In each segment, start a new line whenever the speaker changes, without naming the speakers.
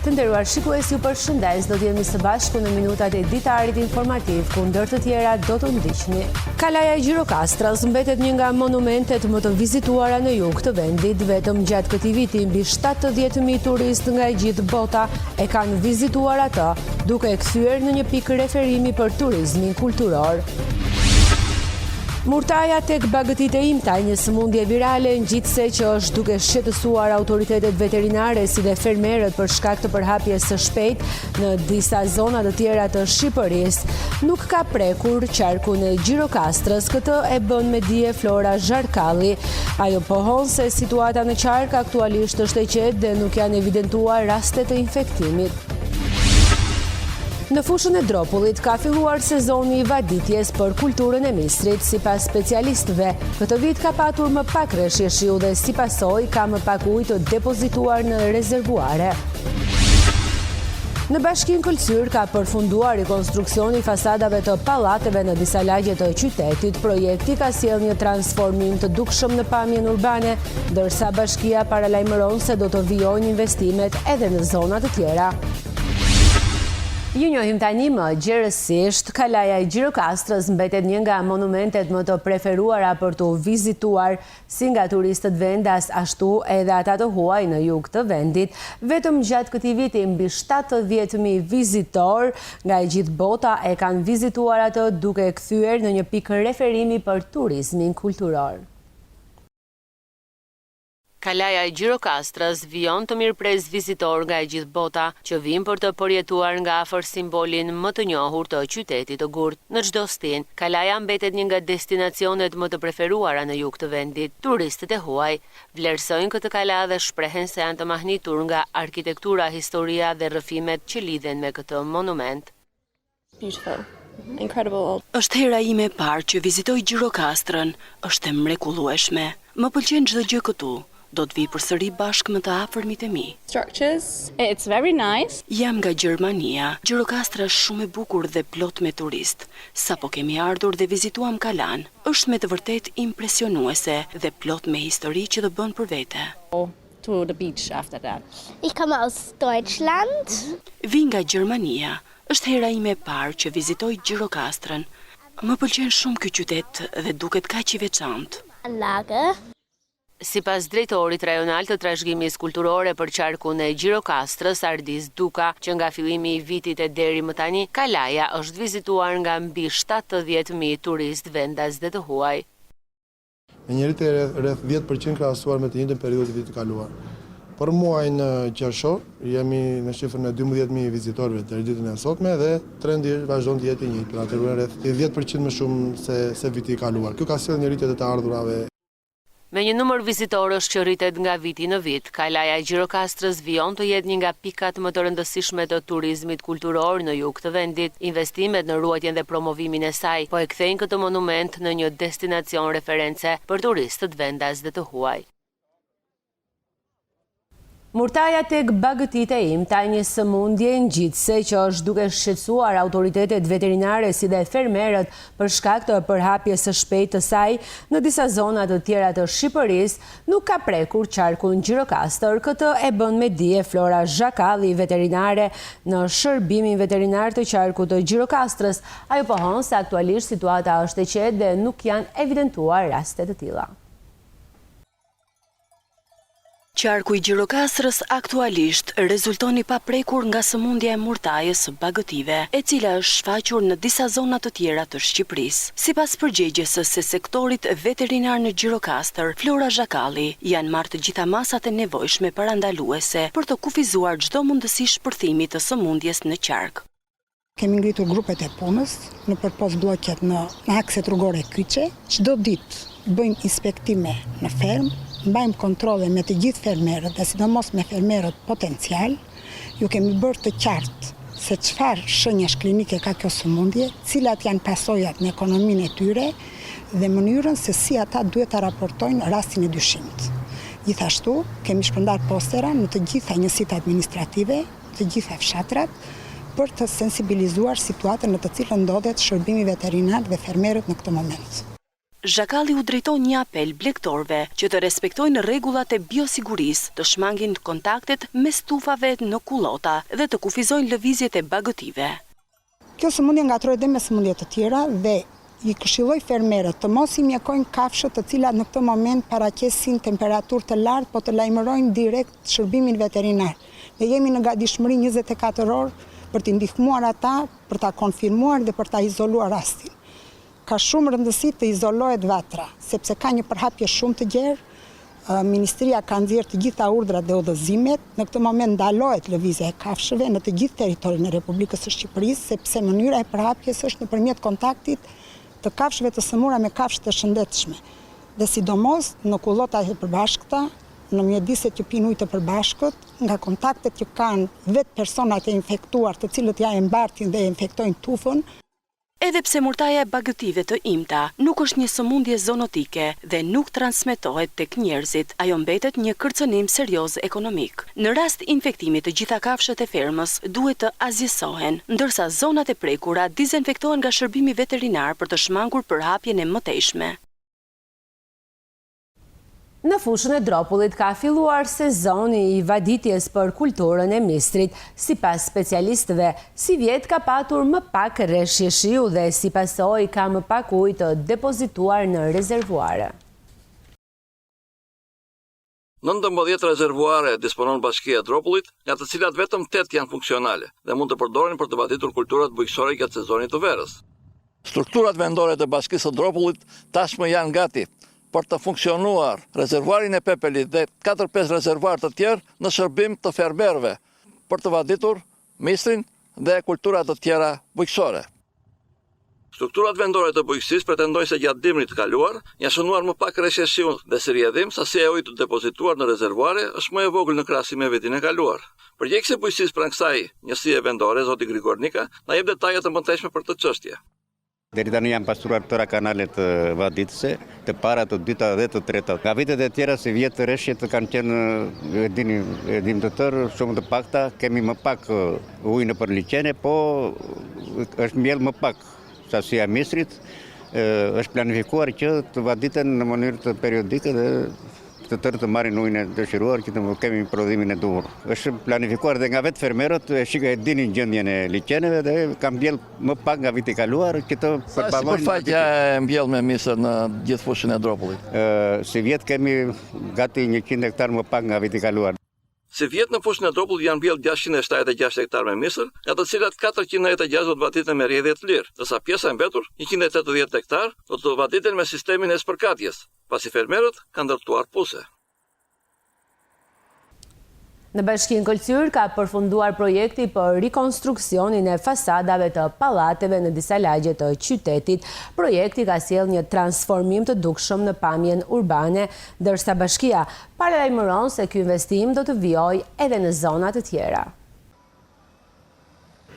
Të nderuar shikues, ju përshëndes, do të jemi së bashku në minutat e ditarit informativ, ku ndër të tjera do të ndiqni. Kalaja e Gjirokastras mbetet një nga monumentet më të vizituara në jug të vendit. Vetëm gjatë këtij viti mbi 70.000 turistë nga e gjithë bota e kanë vizituar atë, duke e kthyer në një pikë referimi për turizmin kulturor. Murtaja tek bagëtit e imtaj, një sëmundje virale ngjitse që është duke shqetësuar autoritetet veterinare si dhe fermerët për shkak të përhapjes së shpejtë në disa zona të tjera të Shqipërisë, nuk ka prekur qarkun e Gjirokastrës. Këtë e bën me dije Flora Zharkalli. Ajo pohon se situata në qark aktualisht është e qetë dhe nuk janë evidentuar raste të infektimit. Në fushën e Dropullit ka filluar sezoni i vaditjes për kulturën e mistrit. Sipas specialistëve, këtë vit ka patur më pak reshje shiu dhe si pasojë ka më pak ujë të depozituar në rezervuare. Në Bashkinë Këlqyr ka përfunduar rikonstruksioni i fasadave të pallateve në disa lagje të qytetit. Projekti ka sjellë një transformim të dukshëm në pamjen urbane, ndërsa bashkia paralajmëron se do të vijojnë investimet edhe në zona të tjera. Ju njohim tani më gjerësisht, Kalaja e Gjirokastrës mbetet një nga monumentet më të preferuara për të vizituar si nga turistët vendas, ashtu edhe ata të huaj në jug të vendit. Vetëm gjatë këtij viti mbi 70.000 vizitor nga e gjithë bota e kanë vizituar atë, duke e kthyer në një pikë referimi për turizmin kulturor. Kalaja e Gjirokastrës vijon të mirëpres vizitor nga e gjithë bota që vijnë për të përjetuar nga afër simbolin më të njohur të qytetit të Gurt. Në çdo stin, Kalaja mbetet një nga destinacionet më të preferuara në jug të vendit. Turistët e huaj vlerësojnë këtë kala dhe shprehen se janë të mahnitur nga arkitektura, historia dhe rrëfimet që lidhen me këtë monument.
Beautiful. Incredible.
Është hera ime e parë që vizitoj Gjirokastrën, është e mrekullueshme. Më pëlqen çdo gjë këtu. Do të vi përsëri bashkë me të afërmit e mi.
Structures, it's very nice.
Jam nga Gjermania. Gjirokastra është shumë e bukur dhe plot me turist. Sapo kemi ardhur dhe vizituam Kalan. Është me të vërtet impresionuese dhe plot me histori që do bën për vete.
To the beach after that.
Ich komme aus Deutschland.
Vi nga Gjermania. Është hera ime e parë që vizitoj Gjirokastrën. Më pëlqen shumë ky qytet dhe duket kaq i veçantë.
Anlage.
Sipas drejtorit rajonal të trashëgimisë kulturore për qarkun e Gjirokastrës, Ardis Duka, që nga fillimi i vitit e deri më tani, Kalaja është vizituar nga mbi 70.000 turistë vendas dhe të huaj.
Me njëritë rreth 10% krahasuar me të njëjtën periudhë të vitit të kaluar. Për muajin qershor jemi në shifrën e 12.000 vizitorëve deri ditën e sotme dhe trendi vazhdon të jetë i njëjtë, pra të rreth 10% më shumë se viti i kaluar. Kjo ka sjellë një rritje të ardhurave.
Me një numër vizitorësh që rritet nga viti në vit, Kalaja e Gjirokastrës vijon të jetë një nga pikat më të rëndësishme të turizmit kulturor në jug të vendit. Investimet në ruajtjen dhe promovimin e saj po e kthejnë këtë monument në një destinacion reference për turistët vendas dhe të huaj. Murtaja tek bagëtit e imtaj, një sëmundje ngjitse që është duke shqetësuar autoritetet veterinare si dhe fermerët për shkak të përhapjes së shpejtë të saj në disa zona të tjera të Shqipërisë, nuk ka prekur qarkun Gjirokastër. Këtë e bën me dije Flora Zharkalli, veterinare në shërbimin veterinar të qarkut të Gjirokastrës. Ajo pohon se aktualisht situata është e qetë dhe nuk janë evidentuar raste të tilla.
Qarku i Gjirokastrës aktualisht rezulton i paprekur nga sëmundja e murtajës së bagëtive, e cila është shfaqur në disa zona të tjera të Shqipërisë. Sipas përgjegjës së sektorit veterinar në Gjirokastër, Flora Zharkalli, janë marrë të gjitha masat e nevojshme parandaluese për të kufizuar çdo mundësi shpërthimi të sëmundjes në qark.
Kemi ngritur grupet e punës në përpos blloqet në akset rrugore kyçe. Çdo ditë bëjmë inspektime në fermë, mbajmë kontrole me të gjithë fermerët dhe sidomos me fermerët potencial. Ju kemi bërë të qartë se çfarë shenjash klinike ka kjo sëmundje, cilat janë pasojat në ekonominë e tyre dhe mënyrën se si ata duhet ta raportojnë rastin e dyshimit. Gjithashtu, kemi shpërndar postera në të gjitha njësitë administrative, të gjitha fshatrat, për të sensibilizuar situatën në të cilën ndodhet shërbimi veterinar dhe fermerët në këtë moment.
Zhakalli u drejton një apel blegtorëve që të respektojnë rregullat e biosigurisë, të shmangin kontaktet mes stufave në kullota dhe të kufizojnë lëvizjet e bagëtive.
Kjo sëmundje ngatrohet dhe me sëmundje të tjera dhe i këshilloj fermerët të mos i mjekojnë kafshët të cilat në këtë moment paraqesin temperaturë të lartë, po të lajmërojnë direkt shërbimin veterinar. Ne jemi në gatishmëri 24 orë për t'i ndihmuar ata, për ta konfirmuar dhe për ta izoluar rastin. Ka shumë rëndësi të izolohet vatra, sepse ka një përhapje shumë të gjerë. Ministria ka nxjerrë të gjitha urdhrat dhe udhëzimet. Në këtë moment ndalohet lëvizja e kafshëve në të gjithë territorin e Republikës së Shqipërisë, sepse mënyra e përhapjes është nëpërmjet kontaktit të kafshëve të sëmura me kafshë të shëndetshme. Dhe sidomos në kullotat e përbashkëta, në mjediset që pinë ujë të përbashkët, nga kontaktet që kanë vetë personat e infektuar, të cilët ja e mbartin dhe e infektojnë tufën.
Edhe pse murtaja e bagëtive të imta nuk është një sëmundje zoonotike dhe nuk transmetohet tek njerëzit, ajo mbetet një kërcënim serioz ekonomik. Në rast infektimit të gjitha kafshët e fermës duhet të azjesohen, ndërsa zonat e prekura dezinfektohen nga shërbimi veterinar për të shmangur përhapjen e mëtejshme.
Në fushën e Dropullit ka filluar sezoni i vaditjes për kulturën e mistrit. Sipas specialistëve, si vjet ka patur më pak rreshje shiu dhe si pasojë ka më pak ujë të depozituar në rezervuare.
19 rezervuare disponon Bashkia e Dropullit, nga të cilat vetëm 8 janë funksionale dhe mund të përdoren për të vaditur kulturat bujqësore gjatë sezonit të verës. Strukturat vendore të Bashkisë së Dropullit tashmë janë gati për të funksionuar rezervuarin e Pepelit dhe 4-5 rezervuar të tjerë në shërbim të fermerëve për të vaditur mistrin dhe kulturat të tjera bujqësore. Strukturat vendore të bujqësisë pretendojnë se gjatë dimrit të kaluar janë shënuar më pak rreshje shiu dhe si rrjedhim sasia e ujit të depozituar në rezervuare është më e vogël në krahasim me vitin e kaluar. Përgjegjësi i bujqësisë pranë kësaj njësie vendore, zoti Grigor Nika, na jep detaje të mëtejshme për këtë çështje.
Deri tani janë pastruar tëra kanalet vaditëse, të para, të dyta dhe të treta. Nga vitet e tjera si vjetë të rreshjet kanë qenë, dim të tërë, shumë të pakta, kemi më pak ujë në për liqene, po është mbjell më pak sasia mistrit, është planifikuar që të vaditen në mënyrë të periodike dhe të tërë të marrin ujin e dëshiruar që të kemi prodhimin e duhur. Është planifikuar dhe nga vetë fermerët, e dinin gjendjen e liqeneve dhe ka mbjell më pak nga viti kaluar që të përballojnë. Si përfaqja e mbjell me misër në gjithë fushën e Dropullit? Si vjet kemi gati 100 hektar më pak nga viti kaluar.
Si vjet në fushën e Dropullit janë mbjell 676 hektar me misër, nga të cilat 496 do të vaditen me rrjedhje të lirë, ndërsa pjesa e mbetur, 180 hektar, do të vaditen me sistemin e spërkatjes, pasi fermerët kanë ndërtuar puse.
Në Bashkinë Kolcyr ka përfunduar projekti për rikonstruksionin e fasadave të pallateve në disa lagje të qytetit. Projekti ka sjellë një transformim të dukshëm në pamjen urbane, ndërsa bashkia paralajmëron se ky investim do të vijojë edhe në zona të tjera.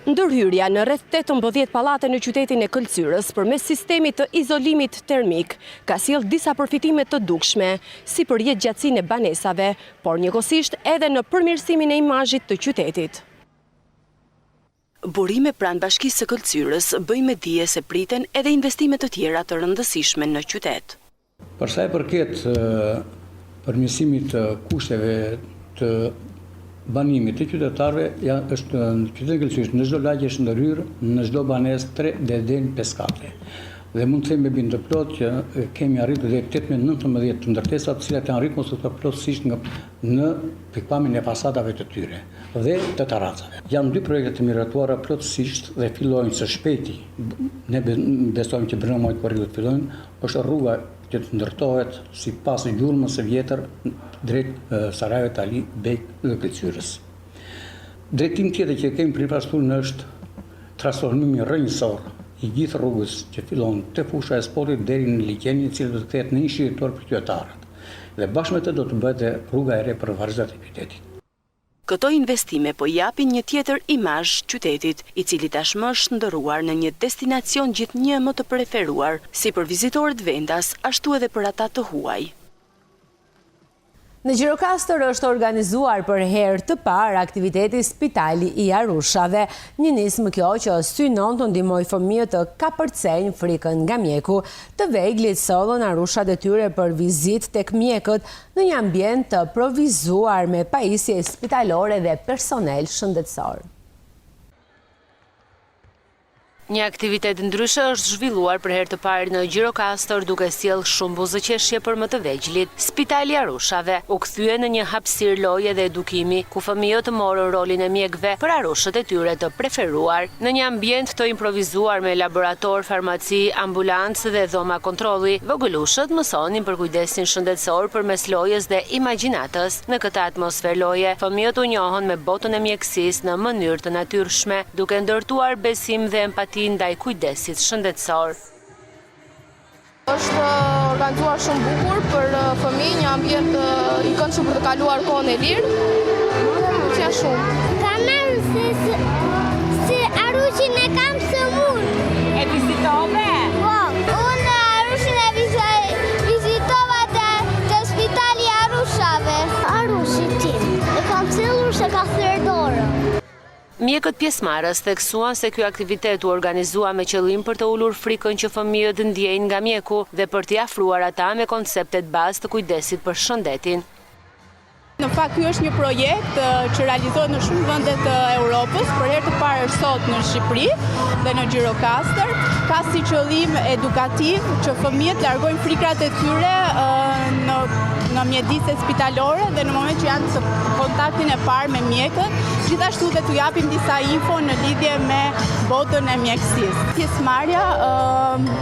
Ndërhyrja në rreth 18 pallate në qytetin e Kolcyrës përmes sistemit të izolimit termik ka sjellë disa përfitime të dukshme, si për jetëgjatësinë e banesave, por njëkohësisht edhe në përmirësimin e imazhit të qytetit. Burime pranë Bashkisë së Kolcyrës bëjnë dije se priten edhe investime të tjera të rëndësishme në qytet.
Për sa i përket përmirësimit të kushteve të banimit të qytetarëve, është në qytetin e Kolcyrës, në çdo lagje është ndërhyrë, në çdo banesë 3 deri në 5 kate. Dhe mund të them me bindje plot që kemi arritur deri 18-19 të ndërtesa të cilat janë rikonstruuar plotësisht në pikpamjen e fasadave të tyre dhe të terracave. Janë 2 projekte të miratuara plotësisht dhe fillojnë së shpejti. Ne besojmë që brenda muajit korrik do të fillojnë, është rruga që të ndërtohet sipas gjurmës së vjetër drejt Sarajevit Ali Bek dhe Kolcyrës. Drejtim tjetër që kemi përpasur është transformimi rrënjësor i gjithë rrugës që fillon te fusha e sportit deri në liqenin, i cili do të kthehet në një shiritor për qytetarët. Dhe bashkë me të do të bëhet rruga e re për vargjet e qytetit.
Këto investime po japin një tjetër imazh qytetit, i cili tashmë është ndërruar në një destinacion gjithnjë më të preferuar, si për vizitorët vendas, ashtu edhe për ata të huaj.
Në Gjirokastër është organizuar për herë të parë aktiviteti Spitali i Arushave, një nismë kjo që synon të ndihmojë fëmijët të kapërcejnë frikën nga mjeku. Të vejglit sollën arushat e tyre për vizitë tek mjekët në një ambient të provizuar me pajisje spitalore dhe personel shëndetësor. Një aktivitet ndryshe është zhvilluar për herë të parë në Gjirokastër duke sjellë shumë buzëqeshje për më të vegjlit. Spitali i Arushave u kthye në një hapësirë loje dhe edukimi ku fëmijët morën rolin e mjekëve për arushët e tyre të preferuar. Në një ambient të improvisuar me laborator, farmaci, ambulancë dhe dhoma kontrolli, vogëlushët mësonin për kujdesin shëndetësor përmes lojës dhe imagjinatës. Në këtë atmosferë loje, fëmijët u njohën me botën e mjekësisë në mënyrë të natyrshme, duke ndërtuar besim dhe empati ndaj kujdesit shëndetësor.
Është organizuar shumë bukur për fëmijë, një ambient i këndshëm për të kaluar kohën e lirë. Më pëlqen shumë.
Kam marrë se arushin e kam së mund.
E vizitove?
Po, unë arushin e vizitova te Spitali i Arushave. Arushi tim, e kam cellur se ka thyrë dorë.
Mjekët pjesëmarrës theksuan se ky aktivitet u organizua me qëllim për të ulur frikën që fëmijët ndjejnë nga mjeku dhe për t'i afruar ata me konceptet bazë të kujdesit për shëndetin.
Në fakt, ky është një projekt që realizohet në shumë vende të Europës, për herë të parë është sot në Shqipëri dhe në Gjirokastër. Ka si qëllim edukativ që fëmijët largojnë frikrat e tyre në mjediset spitalore dhe në moment që janë në kontaktin e parë me mjekët, gjithashtu dhe t'u japim disa info në lidhje me botën e mjekësisë. Pjesëmarrja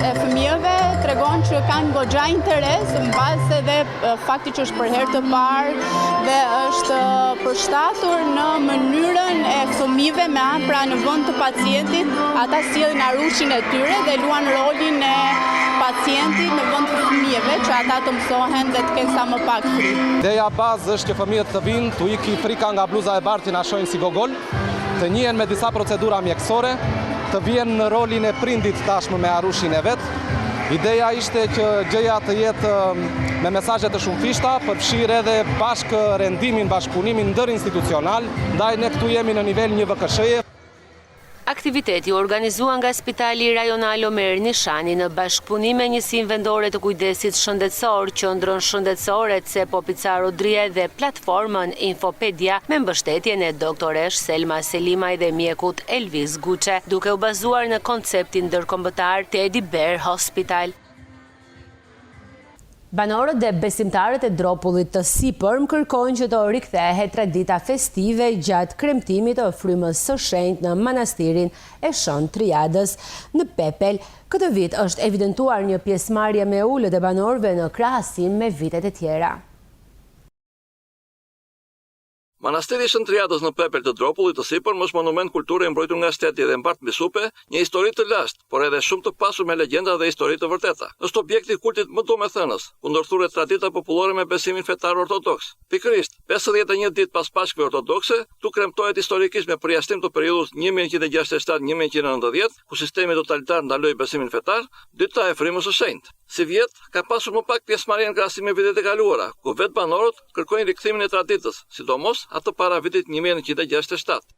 e fëmijëve tregon që kanë goxha interes në bazë edhe fakti që është për herë të parë dhe është përshtatur në mënyrën e fëmijëve me anë pra në vend të pacientit, ata sjellin arushin e tyre dhe luan rolin e pacientit në vend të fëmijëve, që ata të mësohen dhe të kenë sa më pak frikë.
Ideja bazë është që fëmijët të vinë, t'u iki frika nga bluza e bardhë që na shohin si gogol, të njihen me disa procedura mjekësore, të vjen në rolin e prindit tashmë me arushin e vet. Ideja ishte që gjëja të jetë me mesazhe të shumëfishta, përfshirë edhe bashkë rendimin, bashkëpunimin ndërinstitucional, ndaj ne këtu jemi në nivel një VKSH-je.
Aktiviteti u organizua nga Spitali Rajonal Omer Nishani në bashkëpunim me njësinë vendore të kujdesit shëndetësor, qendrën shëndetësore Cepo Pizarro Drie dhe platformën Infopedia me mbështetjen e doktoresh Selma Selimaj dhe mjekut Elvis Guçe, duke u bazuar në konceptin ndërkombëtar Teddy Bear Hospital. Banorët dhe besimtarët e Dropullit të Sipërm kërkojnë që të rikthehet tradita festive gjatë kremtimit të frymës së shenjtë në manastirin e Shën Triadës. Në Pepel, këtë vit është evidentuar një pjesëmarrje me ulët e banorëve në krahasim me vitet e tjera.
Manastiri Shën Triadës në Pepel të Dropullit të Sipërm është monument kulture i mbrojtur nga shteti dhe mbartë mbi supe, një histori të lashtë, por edhe shumë të pasur me legjenda dhe histori të vërteta. Është objekti i kultit më domethënës, ku ndërthuret tradita popullore me besimin fetar ortodoks. Pikërisht, 51 ditë pas Pashkve ortodokse, tu kremtohet historikisht me përjashtim të periudhës 1967-1990, ku sistemi totalitar ndaloi besimin fetar, dyta e frymës së shenjtë. Si vjet, ka pasur më pak pjesëmarrje në krahasim me vitet e kaluara, ku vetë banorët kërkojnë rikthimin e traditës, sidomos atë para vitit 1967.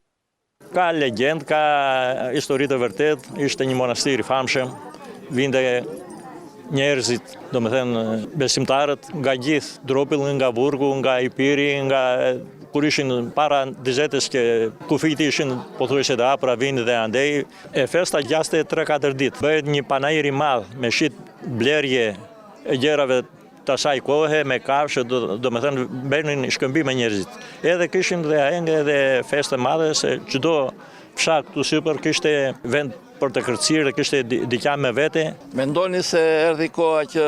Ka legjend, ka histori të vërtet, ishte një monastir i famshëm, vinte njerëzit, domethënë besimtarët nga gjithë Dropulli, nga Burgu, nga Ipiri, nga kur ishin para dizetës që kufit ishin pothuajse të hapura vini dhe andej, e festa gjaste 3-4 ditë. Bëhet një panajër i madh me shit blerje e gjërave të asaj kohe me kafshë, domethënë bënin shkëmbim me njerëzit. Edhe kishin dhe ahenge dhe festë madhe se çdo fshat këtu sipër kishte vend për të kërcirë, kishte dyqan me vete.
Mendoni se erdhi koha që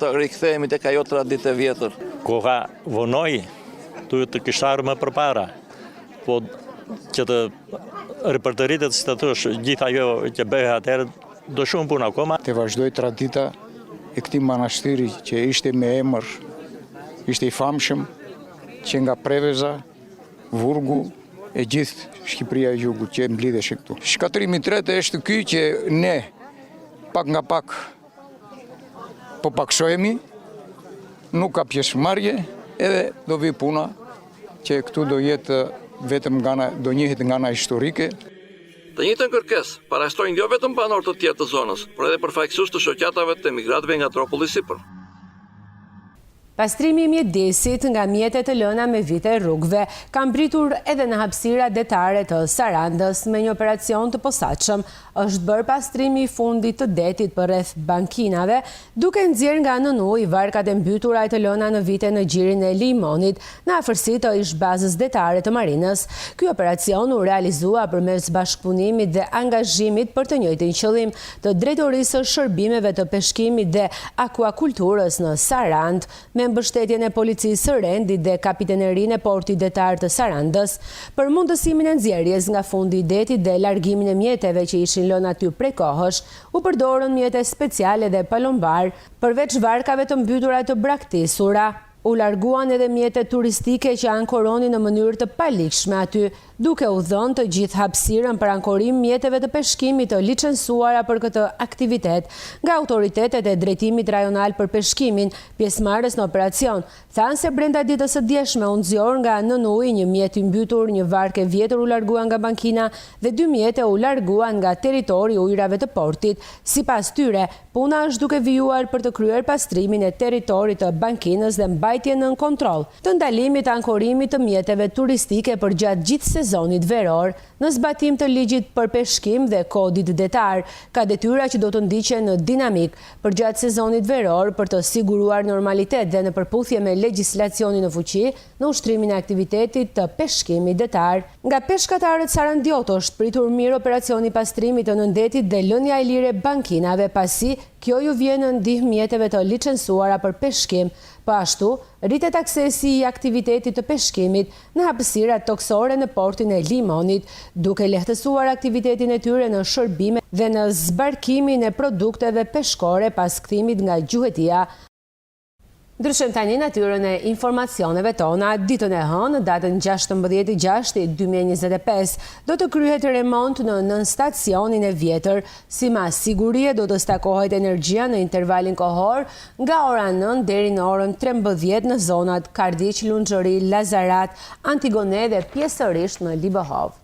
të rikthehemi tek ajo traditë e vjetër?
Koha vonoi të kishtarë më përpara, po që të repertoritet, si të thosh, gjitha ajo që bëhe atëherë, do shumë punë akoma.
Të vazhdoj tradita e këtij manastiri që ishte me emër, ishte i famshëm, që nga Preveza, Vurgu, e gjithë Shqipëria e Jugut që mblidhesh këtu. Shkatrimi i tretë është ky që ne pak nga pak po paksohemi, nuk ka pjesëmarrje, edhe do vi puna që këtu do jetë vetëm do njihet nga ana historike.
Të njëjtën kërkesë parashtrojnë jo vetëm banorë të tjerë të zonës, por edhe përfaqësues të shoqatave të emigratëve nga Dropulli sipër.
Pastrimi i mjedesit nga mjetet të lëna me vite rrugëve ka mbritur edhe në hapësira detare të Sarandës me një operacion të posaçëm. Është bërë pastrimi i fundit të detit për rreth bankinave, duke nxjerrë nga nën ujë varkat e mbytura të lëna në vite në gjirin e Limonit, në afërsi të ish-bazës detare të marinës. Ky operacion u realizua përmes bashkëpunimit dhe angazhimit për të njëjtin qëllim të Drejtorisë së Shërbimeve të Peshkimit dhe Akuakulturës në Sarandë, me mbështetjen e policisë së rendit dhe kapitenerinë e portit detar të Sarandës, për mundësimin e nxjerrjes nga fundi i detit dhe largimin e mjeteve që ishin lënë aty prej kohësh, u përdorën mjete speciale dhe palombar, përveç varkave të mbytura të braktisura. U larguan edhe mjete turistike që ankoronin në mënyrë të palikshme aty, duke u dhënë të gjithë hapësirën për ankorim mjeteve të peshkimit të licencuara për këtë aktivitet nga autoritetet e Drejtimit Rajonal për Peshkimin, pjesëmarrës në operacion. Thanë se brenda ditës së djeshme u nxjor nga nën ujë një mjet i mbytur, një varkë e vjetër u largua nga bankina dhe 2 mjete u larguan nga territori i ujrave të portit. Sipas tyre, puna është duke vijuar për të kryer pastrimin e territorit të bankinës dhe mbajtjen nën kontroll të ndalimit të ankorimit të mjeteve turistike për gjatë gjithë sezonit veror, në zbatim të ligjit për peshkim dhe kodit detar. Ka detyra që do të ndiqen në dinamik për gjatë sezonit veror për të siguruar normalitet dhe në përputhje me legjislacionin në fuqi në ushtrimin e aktivitetit të peshkimit detar. Nga peshkatarët Sarandiot është pritur mirë operacioni pastrimit të nëndetit dhe lënia e lire bankinave, pasi kjo ju vjen në ndihmë mjeteve të licencuara për peshkim. Po ashtu, rritet aksesi i aktivitetit të peshkimit në hapësirat toksore në portin e Limonit, duke lehtësuar aktivitetin e tyre në shërbime dhe në zbarkimin e produkteve peshkore pas kthimit nga gjuhetia. Ndryshojmë tani natyrën e informacioneve tona. Ditën e hënë, datën 16/6/2025, do të kryhet remont në nën stacionin e vjetër. Si mas sigurie do të stakohet energjia në intervalin kohor nga ora 9 deri në orën 13 në zonat Kardiq, Lunxhëri, Lazarat, Antigone dhe pjesërisht në Libohov.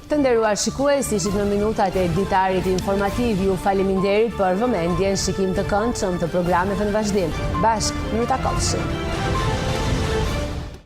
Të nderuar shikues, ishit në minutat e ditarit informativ. Ju faleminderit për vëmendjen, shikim të këndshëm të programeve në vazhdim. Bashkë, mirë takofshim.